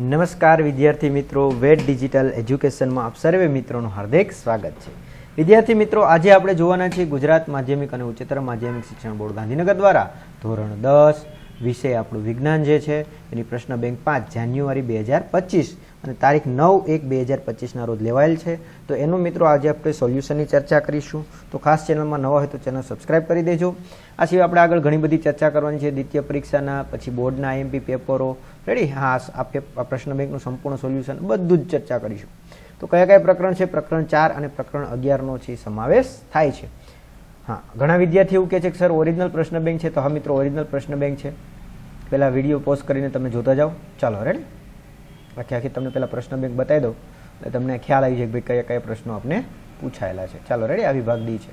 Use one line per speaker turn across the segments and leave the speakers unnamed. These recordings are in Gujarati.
નમસ્કાર વિદ્યાર્થી મિત્રો, વેટ ડિજિટલ એજ્યુકેશનમાં આપ સર્વે મિત્રોનું હાર્દિક સ્વાગત છે. વિદ્યાર્થી મિત્રો, આજે આપણે જોવાના છીએ ગુજરાત માધ્યમિક અને ઉચ્ચતર માધ્યમિક શિક્ષણ બોર્ડ ગાંધીનગર દ્વારા ધોરણ 10 વિષય આપણું વિજ્ઞાન જે છે એની પ્રશ્ન બેંક 5 જાન્યુઆરી 2025 અને તારીખ 9/1/2025 રોજ લેવાયેલ છે. તો એનું મિત્રો આજે આપણે સોલ્યુશનની ચર્ચા કરીશું. તો ખાસ ચેનલમાં નવા હોય તો ચેનલ સબસ્ક્રાઇબ કરી દેજો. આ સિવાય આપણે આગળ ઘણી બધી ચર્ચા કરવાની છે, દ્વિતીય પરીક્ષાના, પછી બોર્ડના આઈએમપી પેપરો. રેડી? હા, આ પ્રશ્ન બેંકનું સંપૂર્ણ સોલ્યુશન બધું જ ચર્ચા કરીશું. તો કયા કયા પ્રકરણ છે? પ્રકરણ 4 અને પ્રકરણ 11નો છે સમાવેશ થાય છે. હા, ઘણા વિદ્યાર્થી એવું કહે છે કે સર ઓરિજિનલ પ્રશ્ન બેંક છે. તો હા મિત્રો, ઓરિજિનલ પ્રશ્ન બેંક છે. પહેલાં વિડીયો પોઝ કરીને તમે જોતા જાઓ. ચાલો રેડી? આખી તમને પહેલાં પ્રશ્ન બેંક બતાવી દઉં એટલે તમને ખ્યાલ આવી જાય કે ભાઈ કયા કયા પ્રશ્નો આપણે પૂછાયેલા છે. ચાલો રેડી? આ વિભાગ ડી છે.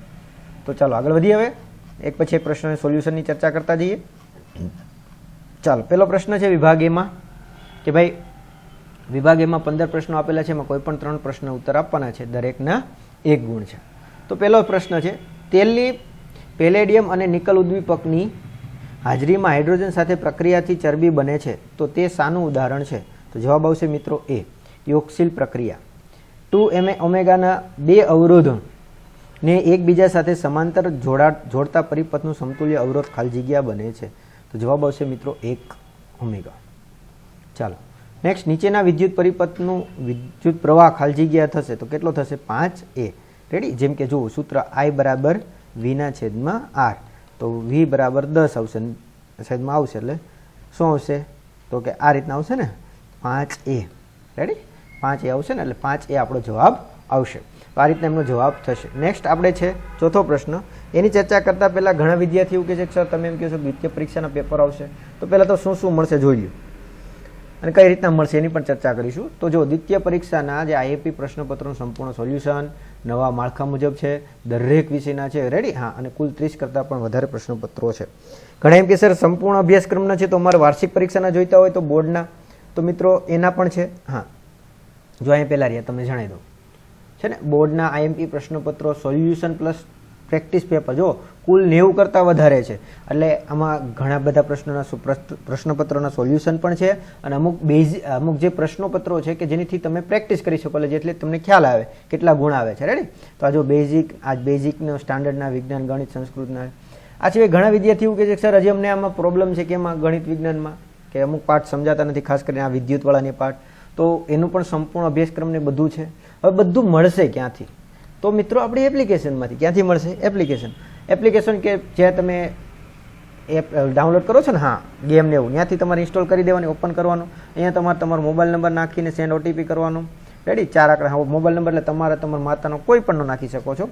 તો ચાલો આગળ વધીએ. હવે એક પછી એક પ્રશ્ન સોલ્યુશનની ચર્ચા કરતા જઈએ. ચાલો, પહેલો પ્રશ્ન છે વિભાગ એમાં કે ભાઈ વિભાગ એમાં 15 પ્રશ્નો આપેલા છે. એમાં કોઈ પણ 3 પ્રશ્ન ઉત્તર આપવાના છે, દરેકના 1 ગુણ છે. તો પહેલો પ્રશ્ન છે, તેલની પેલેડિયમ અને નિકલ ઉદ્દીપકની હાજરીમાં હાઇડ્રોજન સાથે પ્રક્રિયાથી ચરબી બને છે. તો તે શાનું ઉદાહરણ છે? તો જવાબ આવશે મિત્રો એ, યોગશીલ પ્રક્રિયા. 2 ઓમેગાના 2 અવરોધોને એકબીજા સાથે સમાંતર જોડતા પરિપથનું સમતુલ્ય અવરોધ ખાલી જગ્યા બને છે. તો જવાબ આવશે મિત્રો 1 ઓમેગા. ચાલો નેક્સ્ટ, નીચેના વિદ્યુત પરિપથનું વિદ્યુત પ્રવાહ ખાલી જગ્યા થશે તો કેટલો થશે? 5A. રેડી? જેમ કે જુઓ, સૂત્ર I બરાબર V/R. તો V બરાબર 10 આવશે, સાઈડમાં આવશે એટલે શું આવશે? તો કે આ રીતના આવશે ને, 5A. રેડી? 5A આવશે ને, એટલે 5A આપણો જવાબ આવશે. તો આ રીતના એમનો જવાબ થશે. નેક્સ્ટ આપણે છે ચોથો પ્રશ્ન. એની ચર્ચા કરતાં પહેલાં ઘણા વિદ્યાર્થીઓ કહે છે કે સર તમે એમ કહો છો દ્વિતીય પરીક્ષાના પેપર આવશે, તો પહેલાં તો શું શું મળશે જોઈ લો અને કઈ રીતના મળશે એની પણ ચર્ચા કરીશું. તો જો દ્વિતીય પરીક્ષાના જે આઈએપી પ્રશ્નપત્રનું સંપૂર્ણ સોલ્યુશન નવા માળખા મુજબ છે, દરેક વિષયના છે. રેડી? હા, અને કુલ 30 કરતાં પણ વધારે પ્રશ્નપત્રો છે. ઘણા એમ કે સર સંપૂર્ણ અભ્યાસક્રમના છે તો અમારે વાર્ષિક પરીક્ષાના જોઈતા હોય તો બોર્ડના, તો મિત્રો એના પણ છે. હા, જો અહીંયા પહેલાં રહ્યા તમને જણાવી દઉં છે ને, બોર્ડના આઈએમપી પ્રશ્નપત્રો સોલ્યુશન પ્લસ પ્રેક્ટિસ પેપર જો કુલ 90 કરતાં વધારે છે. એટલે આમાં ઘણા બધા પ્રશ્નપત્રોના સોલ્યુશન પણ છે અને અમુક જે પ્રશ્નપત્રો છે કે જેનીથી તમે પ્રેક્ટિસ કરી શકો, એટલે તમને ખ્યાલ આવે કેટલા ગુણ આવે છે. રેડી? તો આ જો બેઝિકનો સ્ટાન્ડર્ડના વિજ્ઞાન, ગણિત, સંસ્કૃતના. આ સિવાય ઘણા વિદ્યાર્થીઓ કહે છે કે સર હજી અમને આમાં પ્રોબ્લેમ છે કે એમાં ગણિત વિજ્ઞાનમાં કે અમુક પાઠ સમજાતા નથી, ખાસ કરીને આ વિદ્યુતવાળાની પાઠ. તો એનું પણ સંપૂર્ણ અભ્યાસક્રમને બધું છે. હવે બધું મળશે ક્યાંથી? તો મિત્રો આપણી એપ્લિકેશનમાંથી. ક્યાંથી મળશે? એપ્લિકેશન કે જે તમે એપ ડાઉનલોડ કરો છો ને, હા, ગેમને એવું, ત્યાંથી તમારે ઇન્સ્ટોલ કરી દેવાની, ઓપન કરવાનું. અહીંયા તમારો મોબાઈલ નંબર નાખીને સેન્ડ OTP કરવાનું. રેડી? 4 આંકડા. હા, મોબાઈલ નંબર એટલે તમારા માતાનો કોઈ પણનો નાખી શકો છો.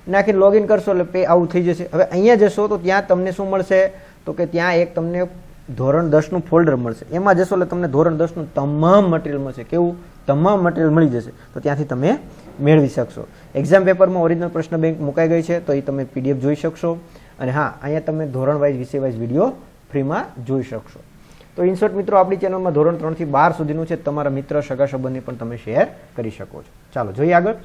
નાખીને લોગિન કરશો એટલે પે આવું થઈ જશે. હવે અહીંયા જશો તો ત્યાં તમને શું મળશે? તો કે ત્યાં એક તમને ધોરણ 10નું ફોલ્ડર મળશે. એમાં જશો એટલે તમને ધોરણ 10નું તમામ મટીરિયલ મળશે. કેવું? તમામ મટીરિયલ મળી જશે. તો ત્યાંથી તમે મેળવી શકશો. એક્ઝામ પેપરમાં ઓરિજિનલ પ્રશ્ન બેંક મુકાઈ ગઈ છે, તો એ તમે PDF જોઈ શકશો. અને હા, અહીંયા તમે ધોરણ વાઇઝ, વિષય વાઇઝ વિડીયો ફ્રીમાં જોઈ શકશો. તો ઇનશોર્ટ મિત્રો, આપણી ચેનલમાં ધોરણ 3 થી 12 સુધીનું છે. તમારા મિત્ર, સગા સંબંધી પણ તમે શેર કરી શકો છો. ચાલો જોઈએ આગળ.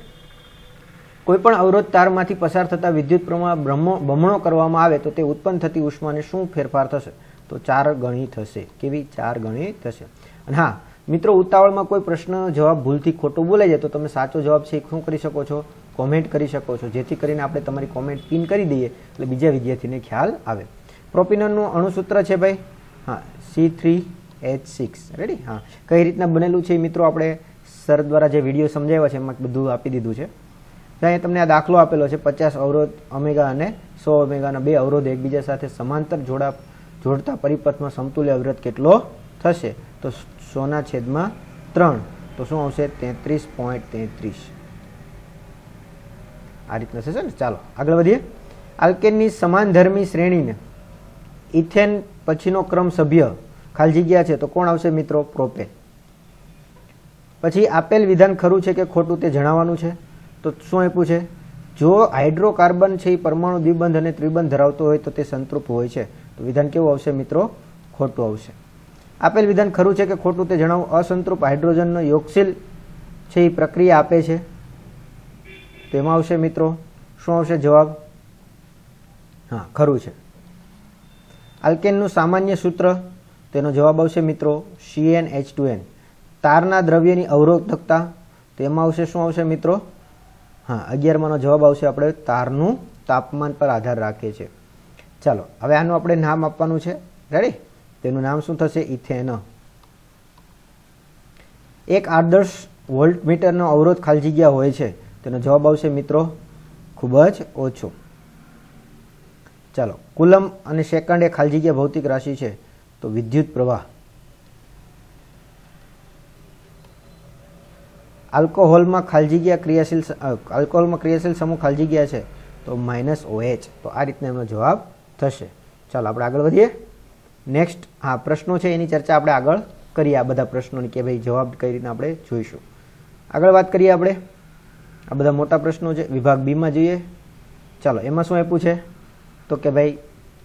કોઈ પણ અવરોધ તારમાંથી પસાર થતા વિદ્યુત પ્રવાહ બમણો કરવામાં આવે તો તે ઉત્પન્ન થતી ઉષ્માને શું ફેરફાર થશે? તો 4 ગણી થશે. કેવી? 4 ગણી થશે. અને હા મિત્રો, ઉતાવળમાં કોઈ પ્રશ્ન જવાબ ભૂલથી ખોટો બોલાઈ જાય તો તમે સાચો જવાબ છે શું કરી શકો છો? કોમેન્ટ કરી શકો છો, જેથી કરીને આપણે તમારી કોમેન્ટ પિન કરી દઈએ એટલે બીજા વિદ્યાર્થીને ખ્યાલ આવે. પ્રોપિનનનું અણુસૂત્ર છે ભાઈ, હા, C3H6. રેડી? હા, કઈ રીતના બનેલું છે મિત્રો આપણે સર દ્વારા જે વિડીયો સમજાવ્યા છે એમાં બધું આપી દીધું છે. અહીંયા તમને આ દાખલો આપેલો છે, 50 અવરોધ ઓમેગા અને 100 ઓમેગાના 2 અવરોધ એકબીજા સાથે સમાંતર જોડતા પરિપથમાં સમતુલ્ય અવરોધ કેટલો થશે? તો 100/3. તો શું આવશે? 33.33. આ રીતના થશે ને. ચાલો આગળ વધીએ. આલ્કેનની સમાનધર્મી શ્રેણીને ઇથેન પછીનો ક્રમ સભ્ય ખાલી જગ્યા છે તો કોણ આવશે મિત્રો? પ્રોપેન. પછી આપેલ વિધાન ખરું છે કે ખોટું તે જણાવવાનું છે. તો શું આપ્યું છે? જો હાઇડ્રોકાર્બન છે એ પરમાણુ દ્વિબંધ અને ત્રિબંધ ધરાવતો હોય તો તે સંતૃપ્ત હોય છે. તો વિધાન કેવું આવશે મિત્રો? ખોટું આવશે. આપેલ વિધાન ખરું છે કે ખોટું તે જણાવો. અસંતૃપ્ત હાઇડ્રોજનનો યોગશીલ છે એ પ્રક્રિયા આપે છે. તેમાં આવશે મિત્રો શું આવશે જવાબ? હા, ખરું છે. આલ્કેનનું સામાન્ય સૂત્ર, તેનો જવાબ આવશે મિત્રો CnH2n. તારના દ્રવ્યની અવરોધકતા, તો એમાં આવશે શું આવશે મિત્રો? હા, 11માંનો જવાબ આવશે આપણે તારનું તાપમાન પર આધાર રાખે છે. ચાલો હવે આનું આપણે નામ આપવાનું છે. રેડી? તેનું નામ શું થશે? ઇથેન. એક આદર્શ વોલ્ટમીટરનો અવરોધ ખાલી જગ્યા હોય છે, તેનો જવાબ આવશે મિત્રો ખૂબ જ ઓછો. ચાલો, કુલમ અને સેકન્ડ એ ખાલી જગ્યા ભૌતિક રાશિ છે, તો વિદ્યુત પ્રવાહ. આલ્કોહોલમાં ખાલી જગ્યા ક્રિયાશીલ સમૂહ ખાલી જગ્યા છે, તો -OH. તો આ રીતના એમનો જવાબ થશે. ચાલો આપણે આગળ વધીએ. નેક્સ્ટ હા પ્રશ્નો છે એની ચર્ચા આપણે આગળ કરીએ. આ બધા પ્રશ્નોની કે ભાઈ જવાબ કઈ રીતના આપણે જોઈશું. આગળ વાત કરીએ આપણે. આ બધા મોટા પ્રશ્નો છે. વિભાગ બીમાં જઈએ. ચાલો એમાં શું આપ્યું છે? તો કે ભાઈ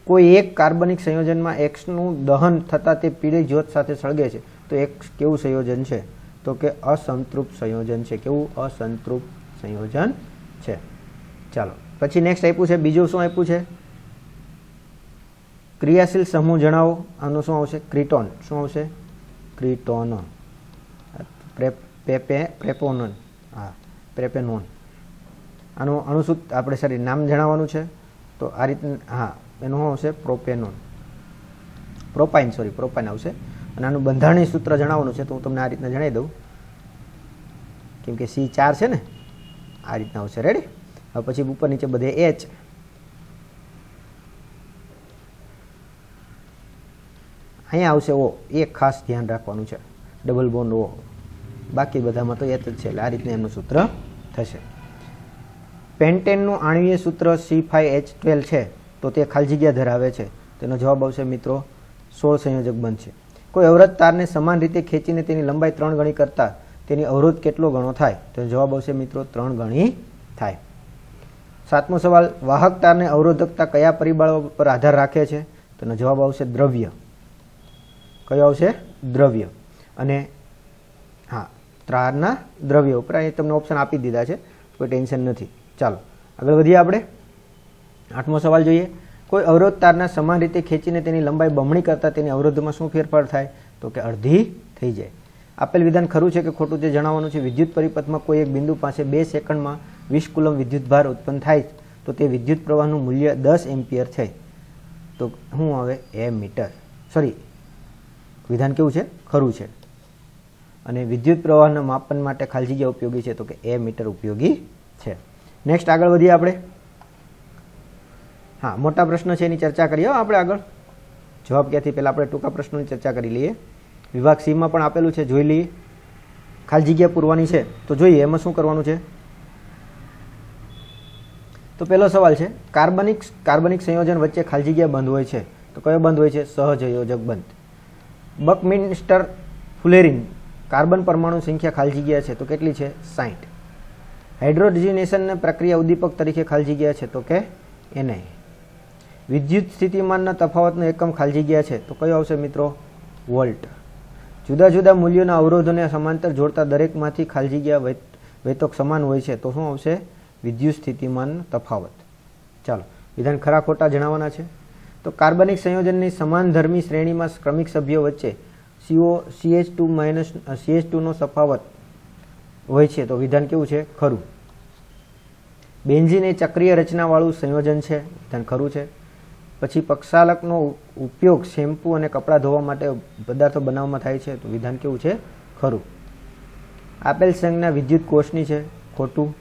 કોઈ એક કાર્બનિક સંયોજનમાં એક્સનું દહન થતાં તે પીળી જ્યોત સાથે સળગે છે, તો એક્સ કેવું સંયોજન છે? તો કે અસંતૃપ્ત સંયોજન છે. કેવું? અસંતૃપ્ત સંયોજન છે. ચાલો પછી નેક્સ્ટ આપ્યું છે. બીજું શું આપ્યું છે? ક્રિયાશીલ સમૂહ જણાવો. આનું શું આવશે? ક્રિટોન. શું આવશે? ક્રિટોન. પ્રેપોનોન. હા, પ્રેપેનોન. આનું અણુસૂત્ર આપણે સરી નામ જણાવવાનું છે. તો આ રીતના હા એનું શું આવશે? પ્રોપેનોન. પ્રોપાઇન આવશે. અને આનું બંધારણીય સૂત્ર જણાવવાનું છે, તો હું તમને આ રીતના જણાવી દઉં, કેમ કે C4 છે ને, આ રીતના આવશે. રેડી? હવે પછી ઉપર નીચે બધે H. અહીંયા આવશે O. એક ખાસ ધ્યાન રાખવાનું છે, ડબલ બોન્ડ O. બાકી બધામાં તો H જ છે, એટલે આ રીતના એમનું સૂત્ર થશે. પેન્ટેનનું આણ્વીય સૂત્ર C5H12 છે, તો તે ખાલી જગ્યા ધરાવે છે. તેનો જવાબ આવશે મિત્રો 16 સંયોજક બનશે. કોઈ અવરોધ તારને સમાન રીતે ખેંચીને તેની લંબાઈ 3 ગણી કરતા તેની અવરોધ કેટલો ગણો થાય? તો જવાબ આવશે મિત્રો 3 ગણી થાય. 7મો સવાલ, વાહક તારને અવરોધકતા કયા પરિબળો પર આધાર રાખે છે? તેનો જવાબ આવશે દ્રવ્ય. કયો આવશે? દ્રવ્ય. અને હા, તારના દ્રવ્ય ઉપર અહીં તમને ઓપ્શન આપી દીધા છે, કોઈ ટેન્શન નથી. ચાલો આગળ વધીએ આપણે. 8મો સવાલ જોઈએ. કોઈ અવરોધ તારના સમાન રીતે ખેંચીને તેની લંબાઈ બમણી કરતા તેની અવરોધમાં શું ફેરફાર થાય? તો કે અડધી થઈ જાય. આપેલ વિધાન ખરું છે કે ખોટું તે જણાવવાનું છે. વિદ્યુત પરિપથમાં કોઈ એક બિંદુ પાસે 2 સેકન્ડમાં 20 કુલમ વિદ્યુત ભાર ઉત્પન્ન થાય તો તે વિદ્યુત પ્રવાહનું મૂલ્ય 10 એમ્પિયર છે. તો શું આવે? એમીટર. સોરી, વિધાન કેવું છે? ખરું છે. અને વિદ્યુત પ્રવાહના માપન માટે ખાલી જગ્યા ઉપયોગી છે, તો કે એમીટર ઉપયોગી છે. નેક્સ્ટ આગળ વધીએ આપણે. હા, મોટા પ્રશ્ન છે એની ચર્ચા કરીએ આપણે આગળ. જવાબ ક્યાંથી? પહેલાં આપણે ટૂંકા પ્રશ્નોની ચર્ચા કરી લઈએ. વિભાગ સીમાં પણ આપેલું છે, જોઈ લઈએ. ખાલી જગ્યા પૂરવાની છે, તો જોઈએ એમાં શું કરવાનું છે. તો પહેલો સવાલ છે, કાર્બનિક સંયોજન વચ્ચે ખાલી જગ્યા બંધ હોય છે, તો કયો બંધ હોય છે? સહજયોજક બંધ. બકમિન્સ્ટર ફુલેરિન કાર્બન પરમાણુ સંખ્યા ખાલી જગ્યા છે, તો કેટલી છે? 60. હાઇડ્રોજનેશન પ્રક્રિયા ઉદ્દીપક તરીકે ખાલી જગ્યા છે, તો કે Ni. વિદ્યુત સ્થિતિમાનના તફાવતનો એકમ ખાલી જગ્યા છે, તો કયો આવશે મિત્રો? વોલ્ટ. જુદા જુદા મૂલ્યોના અવરોધોને સમાંતર જોડતા દરેકમાંથી ખાલી જગ્યા વેતોક સમાન હોય છે, તો શું આવશે? વિદ્યુત સ્થિતિમાનનો તફાવત. ચાલો વિધાન ખરા ખોટા જણાવવાના છે. તો કાર્બનિક સંયોજનની સમાનધર્મી શ્રેણીમાં ક્રમિક સભ્યો વચ્ચે CH2 નો તફાવત હોય છે, તો વિધાન કેવું છે? ખરું. બેન્ઝીન એ ચક્રીય રચનાવાળું સંયોજન છે, વિધાન ખરું છે. પછી પ્રક્ષાલકનો ઉપયોગ શેમ્પૂ અને કપડાં ધોવા માટે પદાર્થો બનાવવામાં થાય છે, તો વિધાન કેવું છે? ખરું. આપેલ સંજ્ઞા વિદ્યુત કોષની છે, ખોટું.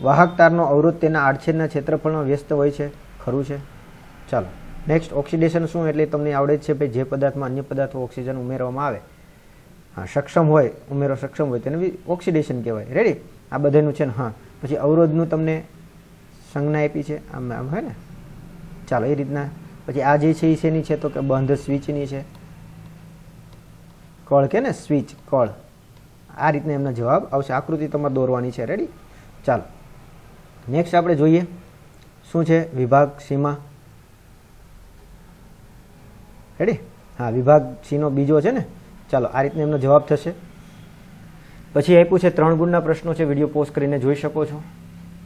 વાહક તારનો અવરોધ તેના આડછેદના ક્ષેત્રફળમાં વ્યસ્ત હોય છે, ખરું છે. ચાલો નેક્સ્ટ, ઓક્સિડેશન શું? એટલે તમને આવડે જ છે ભાઈ, જે પદાર્થમાં અન્ય પદાર્થો ઓક્સિજન ઉમેરવામાં આવે, હા સક્ષમ હોય, ઉમેરો સક્ષમ હોય, તેને ઓક્સિડેશન કહેવાય. રેડી? આ બધાનું છે ને. હા, પછી અવરોધનું તમને સંજ્ઞા આપી છે, આમ હોય ને. ચાલો એ રીતના. પછી આ જે છે એ શેની છે? તો કે બંધ સ્વિચની છે. કળ કે ને, સ્વિચ કળ. આ રીતના એમના જવાબ આવશે. આકૃતિ તમારે દોરવાની છે. રેડી? ચાલો નેક્સ્ટ આપણે જોઈએ શું છે વિભાગ સીમાં. રેડી? હા, વિભાગ સીનો બીજો છે ને. ચાલો આ રીતના એમનો જવાબ થશે. પછી આપ્યું છે 3 ગુણના પ્રશ્નો છે, વિડીયો પોઝ કરીને જોઈ શકો છો.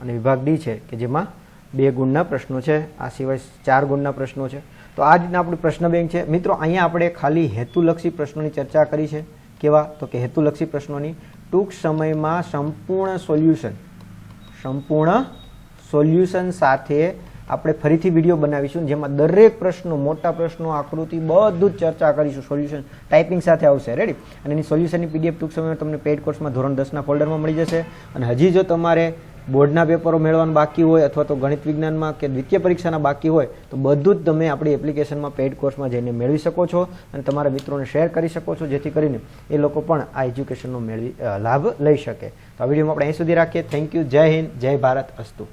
અને વિભાગ ડી છે કે જેમાં 2 ગુણના પ્રશ્નો છે, આ સિવાય 4 ગુણના પ્રશ્નો છે. તો આ રીતના આપણું પ્રશ્ન બેંક છે મિત્રો. અહીંયા આપણે ખાલી હેતુલક્ષી પ્રશ્નોની ચર્ચા કરી છે, કેવા તો કે હેતુલક્ષી પ્રશ્નોની ટૂંક સમયમાં સંપૂર્ણ સોલ્યુશન સાથે આપણે ફરીથી વિડીયો બનાવીશું જેમાં દરેક પ્રશ્નો, મોટા પ્રશ્નો, આકૃતિ બધું જ ચર્ચા કરીશું. સોલ્યુશન ટાઈપિંગ સાથે આવશે. રેડી? અને એની સોલ્યુશનની પીડીએફ ટૂંક સમયમાં તમને પેઇડ કોર્સમાં ધોરણ 10ના ફોલ્ડરમાં મળી જશે. અને હજી જો તમારે બોર્ડના પેપરો મેળવવાનું બાકી હોય અથવા તો ગણિત વિજ્ઞાનમાં કે દ્વિતીય પરીક્ષાના બાકી હોય તો બધું જ તમે આપણી એપ્લિકેશનમાં પેઇડ કોર્સમાં જઈને મેળવી શકો છો અને તમારા મિત્રોને શેર કરી શકો છો જેથી કરીને એ લોકો પણ આ એજ્યુકેશનનો લાભ લઈ શકે. તો આ વિડીયોમાં આપણે અહીં સુધી રાખીએ. Thank you. જય હિન્દ, જય ભારત. અસ્તુ.